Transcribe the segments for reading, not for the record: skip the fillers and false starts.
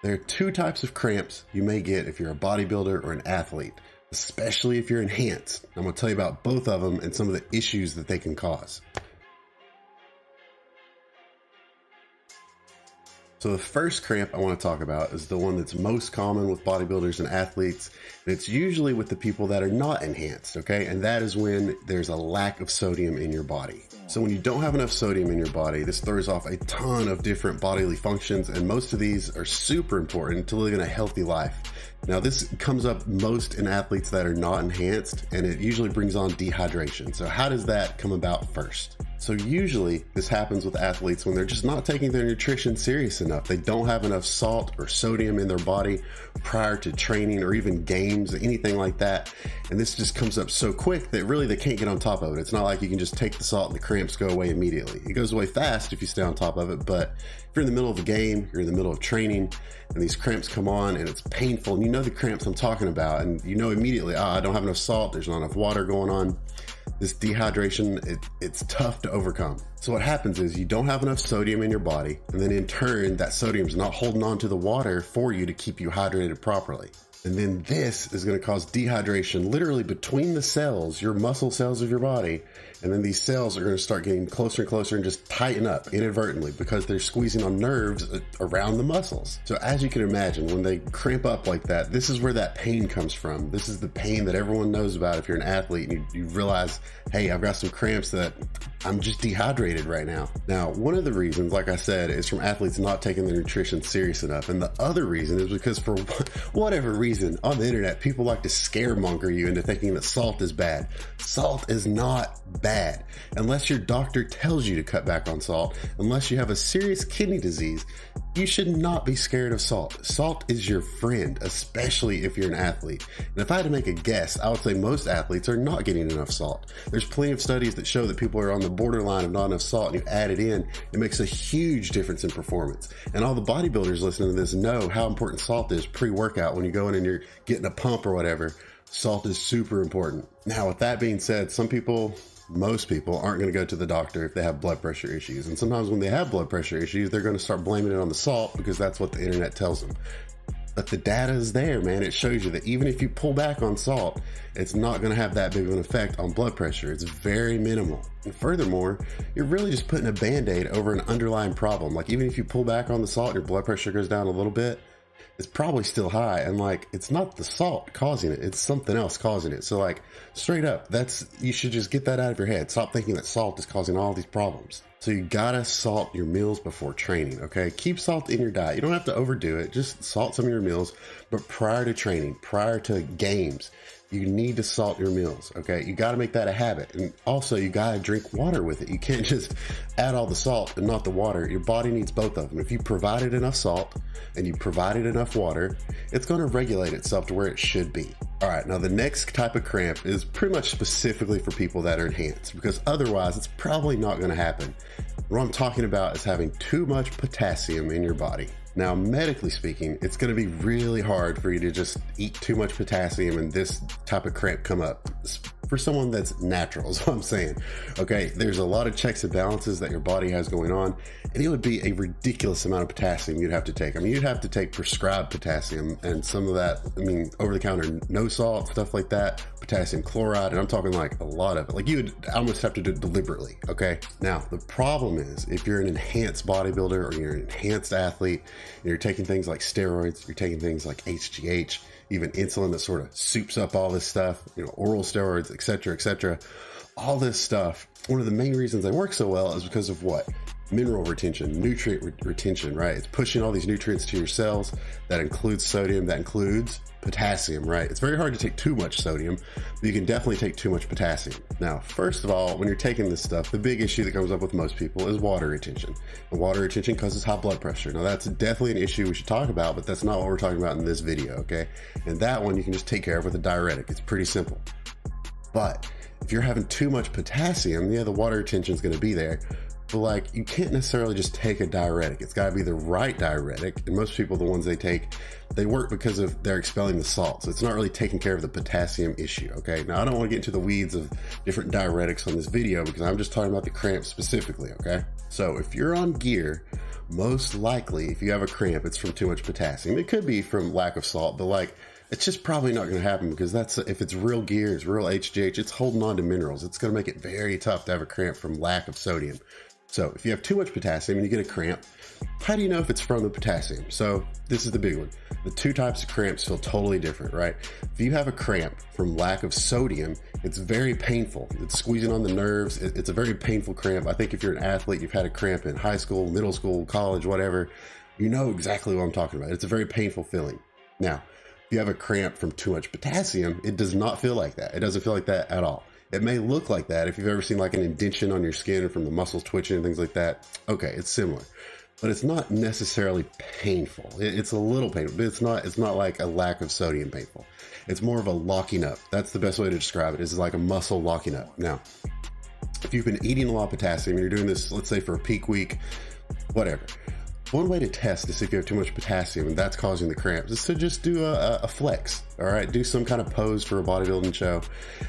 There are two types of cramps you may get if you're a bodybuilder or an athlete, especially if you're enhanced. I'm going to tell you about both of them and some of the issues that they can cause. So the first cramp I want to talk about is the one that's most common with bodybuilders and athletes, and it's usually with the people that are not enhanced, okay? And that is when there's a lack of sodium in your body. So when you don't have enough sodium in your body, this throws off a ton of different bodily functions, and most of these are super important to living a healthy life. Now, this comes up most in athletes that are not enhanced, and it usually brings on dehydration. So how does that come about first? So usually this happens with athletes when they're just not taking their nutrition serious enough. They don't have enough salt or sodium in their body prior to training or even games, anything like that. And this just comes up so quick that really they can't get on top of it. It's not like you can just take the salt and the cramps go away immediately. It goes away fast if you stay on top of it, but if you're in the middle of a game, you're in the middle of training, and these cramps come on and it's painful, and you know the cramps I'm talking about, and you know immediately, I don't have enough salt, there's not enough water going on. This dehydration, it's tough to overcome. So what happens is you don't have enough sodium in your body, and then in turn, that sodium's not holding on to the water for you to keep you hydrated properly. And then this is going to cause dehydration literally between the cells, your muscle cells of your body. And then these cells are going to start getting closer and closer and just tighten up inadvertently because they're squeezing on nerves around the muscles. So as you can imagine, when they cramp up like that, this is where that pain comes from. This is the pain that everyone knows about if you're an athlete and you realize, hey, I've got some cramps that I'm just dehydrated right now. Now, one of the reasons, like I said, is from athletes not taking their nutrition serious enough. And the other reason is because for whatever reason on the internet, people like to scaremonger you into thinking that salt is bad. Salt is not bad unless your doctor tells you to cut back on salt. Unless you have a serious kidney disease, you should not be scared of salt. Salt is your friend, especially if you're an athlete. And if I had to make a guess, I would say most athletes are not getting enough salt. There's plenty of studies that show that people are on the borderline of not enough salt, and you add it in, it makes a huge difference in performance. And all the bodybuilders listening to this know how important salt is pre-workout. When you go in and you're getting a pump or whatever, salt is super important. Now, with that being said, most people aren't going to go to the doctor if they have blood pressure issues. And sometimes when they have blood pressure issues, they're going to start blaming it on the salt because that's what the internet tells them. But the data is there, man. It shows you that even if you pull back on salt, it's not going to have that big of an effect on blood pressure. It's very minimal. And furthermore, you're really just putting a Band-Aid over an underlying problem. Like, even if you pull back on the salt, your blood pressure goes down a little bit, it's probably still high. And like, it's not the salt causing it, it's something else causing it. So like, straight up, you should just get that out of your head. Stop thinking that salt is causing all these problems. So you gotta salt your meals before training, okay? Keep salt in your diet. You don't have to overdo it. Just salt some of your meals, but prior to training, prior to games, you need to salt your meals, okay? You gotta make that a habit. And also, you gotta drink water with it. You can't just add all the salt and not the water. Your body needs both of them. If you provided enough salt and you provided enough water, it's gonna regulate itself to where it should be. All right, now the next type of cramp is pretty much specifically for people that are enhanced, because otherwise it's probably not gonna happen. What I'm talking about is having too much potassium in your body. Now, medically speaking, it's going to be really hard for you to just eat too much potassium and this type of cramp come up. For someone that's natural is what I'm saying. Okay, there's a lot of checks and balances that your body has going on, and it would be a ridiculous amount of potassium you'd have to take. I mean, you'd have to take prescribed potassium, and some of that, I mean, over-the-counter, no salt, stuff like that, potassium chloride, and I'm talking like a lot of it. Like, you would almost have to do it deliberately, okay? Now, the problem is, if you're an enhanced bodybuilder or you're an enhanced athlete, and you're taking things like steroids, you're taking things like HGH, even insulin that sort of soups up all this stuff, oral steroids, etc., all this stuff. One of the main reasons they work so well is because of what? Mineral retention, nutrient retention, right? It's pushing all these nutrients to your cells. That includes sodium, that includes potassium, right? It's very hard to take too much sodium, but you can definitely take too much potassium. Now, first of all, when you're taking this stuff, the big issue that comes up with most people is water retention. And water retention causes high blood pressure. Now, that's definitely an issue we should talk about, but that's not what we're talking about in this video, okay? And that one you can just take care of with a diuretic. It's pretty simple. But if you're having too much potassium, the water retention is going to be there. But like, you can't necessarily just take a diuretic. It's got to be the right diuretic. And most people, the ones they take, they work because of they're expelling the salt. So it's not really taking care of the potassium issue. Okay. Now, I don't want to get into the weeds of different diuretics on this video because I'm just talking about the cramps specifically. Okay. So if you're on gear, most likely if you have a cramp, it's from too much potassium. It could be from lack of salt, but like, it's just probably not going to happen, because that's, if it's real gear, it's real HGH, it's holding on to minerals. It's going to make it very tough to have a cramp from lack of sodium. So if you have too much potassium and you get a cramp, how do you know if it's from the potassium? So this is the big one. The two types of cramps feel totally different, right? If you have a cramp from lack of sodium, it's very painful. It's squeezing on the nerves. It's a very painful cramp. I think if you're an athlete, you've had a cramp in high school, middle school, college, whatever, you know exactly what I'm talking about. It's a very painful feeling. Now, if you have a cramp from too much potassium, it does not feel like that. It doesn't feel like that at all. It may look like that if you've ever seen like an indention on your skin from the muscles twitching and things like that. Okay, it's similar, but it's not necessarily painful. It's a little painful, but it's not like a lack of sodium painful. It's more of a locking up. That's the best way to describe it. It's like a muscle locking up. Now, if you've been eating a lot of potassium and you're doing this, let's say for a peak week, whatever, one way to test to see if you have too much potassium and that's causing the cramps is to just do a flex. All right, do some kind of pose for a bodybuilding show.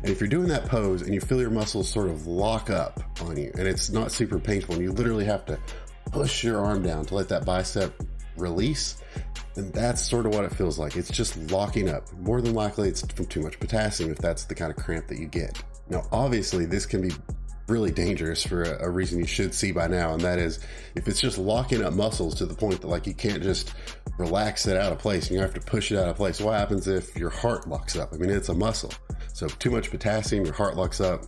And if you're doing that pose and you feel your muscles sort of lock up on you and it's not super painful and you literally have to push your arm down to let that bicep release, then that's sort of what it feels like. It's just locking up. More than likely it's from too much potassium if that's the kind of cramp that you get. Now, obviously this can be really dangerous for a reason you should see by now, and that is if it's just locking up muscles to the point that like you can't just relax it out of place and you have to push it out of place. What happens if your heart locks up? I mean, it's a muscle, so too much potassium, your heart locks up,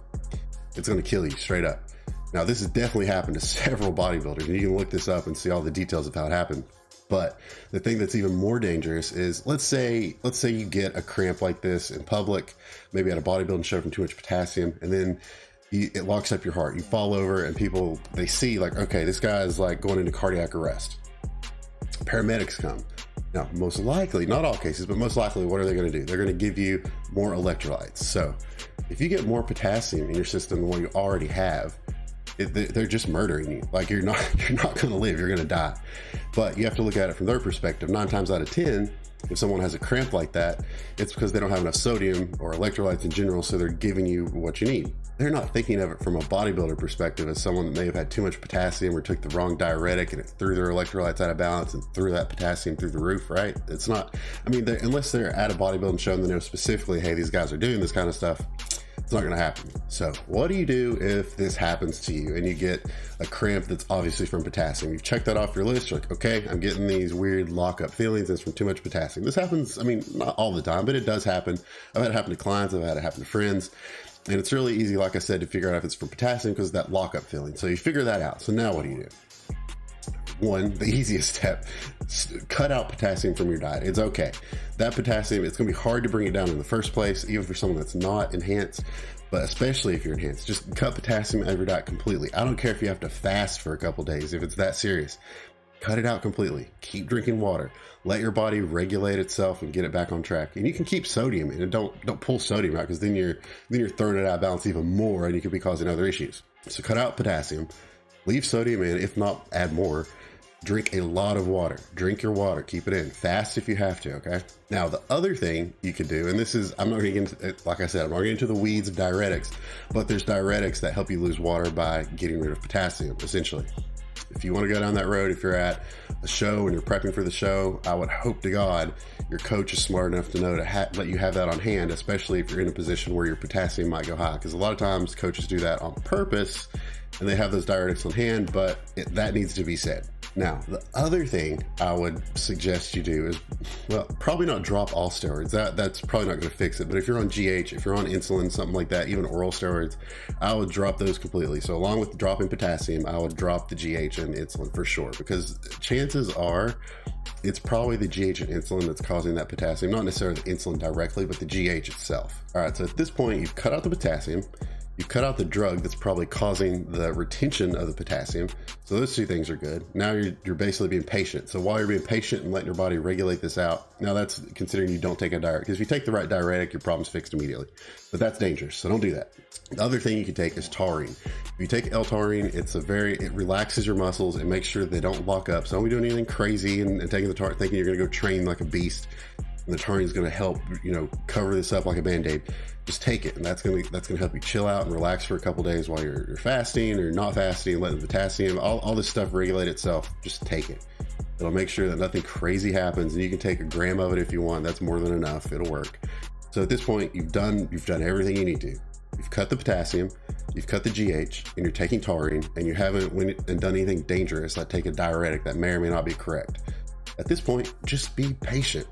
it's going to kill you straight up. Now, this has definitely happened to several bodybuilders, and you can look this up and see all the details of how it happened. But the thing that's even more dangerous is, let's say you get a cramp like this in public, maybe at a bodybuilding show from too much potassium, and then it locks up your heart. You fall over and people, they see like, okay, this guy is like going into cardiac arrest. Paramedics come. Now, most likely, not all cases, but most likely, what are they going to do? They're going to give you more electrolytes. So if you get more potassium in your system than what you already have, they're just murdering you. Like you're not going to live, you're going to die. But you have to look at it from their perspective. 9 times out of 10, if someone has a cramp like that, it's because they don't have enough sodium or electrolytes in general, so they're giving you what you need. They're not thinking of it from a bodybuilder perspective as someone that may have had too much potassium or took the wrong diuretic and it threw their electrolytes out of balance and threw that potassium through the roof, right? It's not, I mean, unless they're at a bodybuilding show and they know specifically, hey, these guys are doing this kind of stuff, it's not going to happen. So what do you do if this happens to you and you get a cramp that's obviously from potassium? You've checked that off your list. You're like, okay, I'm getting these weird lockup feelings. It's from too much potassium. This happens, I mean, not all the time, but it does happen. I've had it happen to clients. I've had it happen to friends. And it's really easy, like I said, to figure out if it's from potassium because of that lockup feeling. So you figure that out. So now what do you do? One, the easiest step, cut out potassium from your diet. It's okay. That potassium, it's going to be hard to bring it down in the first place, even for someone that's not enhanced, but especially if you're enhanced. Just cut potassium out of your diet completely. I don't care if you have to fast for a couple days, if it's that serious. Cut it out completely. Keep drinking water. Let your body regulate itself and get it back on track. And you can keep sodium in, and don't pull sodium out, because then you're throwing it out of balance even more, and you could be causing other issues. So cut out potassium, leave sodium in, if not add more. Drink a lot of water. Drink your water. Keep it in. Fast if you have to, okay? Now, the other thing you can do, and this is, I'm not going to get into, like I said, I'm not getting into the weeds of diuretics, but there's diuretics that help you lose water by getting rid of potassium, essentially. If you want to go down that road, if you're at a show and you're prepping for the show, I would hope to God your coach is smart enough to know to let you have that on hand, especially if you're in a position where your potassium might go high. Because a lot of times coaches do that on purpose and they have those diuretics on hand, but that needs to be said. Now, the other thing I would suggest you do is, well, probably not drop all steroids. That's probably not going to fix it. But if you're on GH, if you're on insulin, something like that, even oral steroids, I would drop those completely. So along with dropping potassium, I would drop the GH and insulin for sure, because chances are it's probably the GH and insulin that's causing that potassium, not necessarily the insulin directly, but the GH itself. All right, so at this point, you've cut out the potassium. You've cut out the drug that's probably causing the retention of the potassium. So those two things are good. Now you're basically being patient. So while you're being patient and letting your body regulate this out, now that's considering you don't take a diuretic. Because if you take the right diuretic, your problem's fixed immediately. But that's dangerous, so don't do that. The other thing you can take is taurine. If you take L-taurine, it relaxes your muscles and makes sure they don't lock up. So don't be doing anything crazy and taking the taurine thinking you're going to go train like a beast. and the taurine is going to help, you know, cover this up like a band-aid. Just take it, and that's going to help you chill out and relax for a couple days while you're fasting or not fasting, letting the potassium, all this stuff regulate itself. Just take it. It'll make sure that nothing crazy happens, and you can take a gram of it if you want. That's more than enough. It'll work. So at this point, you've done everything you need to. You've cut the potassium, you've cut the GH, and you're taking taurine, and you haven't done anything dangerous like take a diuretic that may or may not be correct. At this point, just be patient.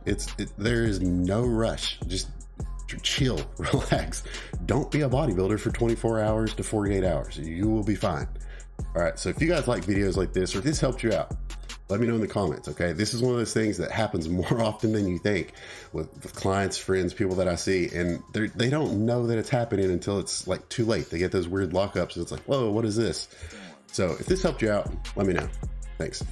There is no rush. Just chill, relax. Don't be a bodybuilder for 24 hours to 48 hours. You will be fine. All right, so if you guys like videos like this, or if this helped you out, let me know in the comments, okay? This is one of those things that happens more often than you think with clients, friends, people that I see, and they don't know that it's happening until it's like too late. They get those weird lockups, and it's like, whoa, what is this? So if this helped you out, let me know. Thanks.